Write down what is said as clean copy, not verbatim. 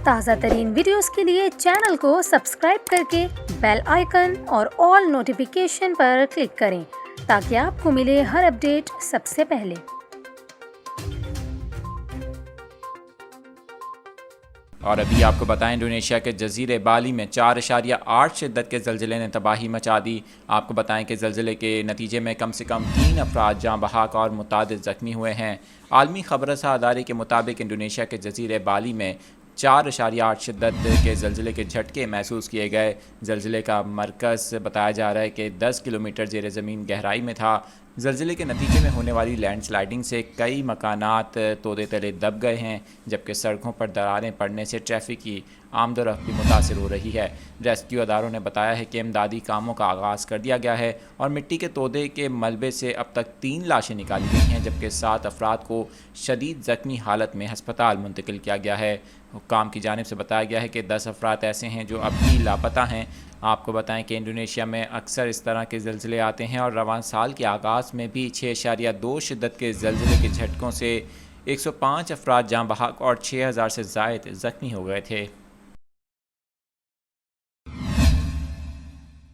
تازہ ترین ویڈیوز کے لیے چینل کو سبسکرائب کر کے بیل آئیکن اور آل نوٹیفیکیشن پر کلک کریں تاکہ آپ کو ملے ہر اپڈیٹ سب سے پہلے۔ اور ابھی آپ کو بتائیں انڈونیشیا کے جزیرے بالی میں 4.8 شدت کے زلزلے نے تباہی مچا دی۔ آپ کو بتائیں کہ زلزلے کے نتیجے میں کم سے کم 3 افراد جاں بحق اور متعدد زخمی ہوئے ہیں۔ عالمی خبر رساں ادارے کے مطابق انڈونیشیا کے جزیرے بالی میں 4.8 شدت کے زلزلے کے جھٹکے محسوس کیے گئے۔ زلزلے کا مرکز بتایا جا رہا ہے کہ 10 کلومیٹر زیر زمین گہرائی میں تھا۔ زلزلے کے نتیجے میں ہونے والی لینڈ سلائیڈنگ سے کئی مکانات تودے تلے دب گئے ہیں، جبکہ سڑکوں پر دراریں پڑنے سے ٹریفک کی آمد و رفت بھی متاثر ہو رہی ہے۔ ریسکیو اداروں نے بتایا ہے کہ امدادی کاموں کا آغاز کر دیا گیا ہے اور مٹی کے تودے کے ملبے سے اب تک 3 لاشیں نکالی گئی ہیں، جبکہ 7 افراد کو شدید زخمی حالت میں ہسپتال منتقل کیا گیا ہے۔ حکام کی جانب سے بتایا گیا ہے کہ 10 افراد ایسے ہیں جو اب بھی لاپتہ ہیں۔ آپ کو بتائیں کہ انڈونیشیا میں اکثر اس طرح کے زلزلے آتے ہیں اور رواں سال کے آغاز میں بھی 6.2 شدت کے زلزلے کے جھٹکوں سے 105 افراد جاں بحق اور 6000 سے زائد زخمی ہو گئے تھے۔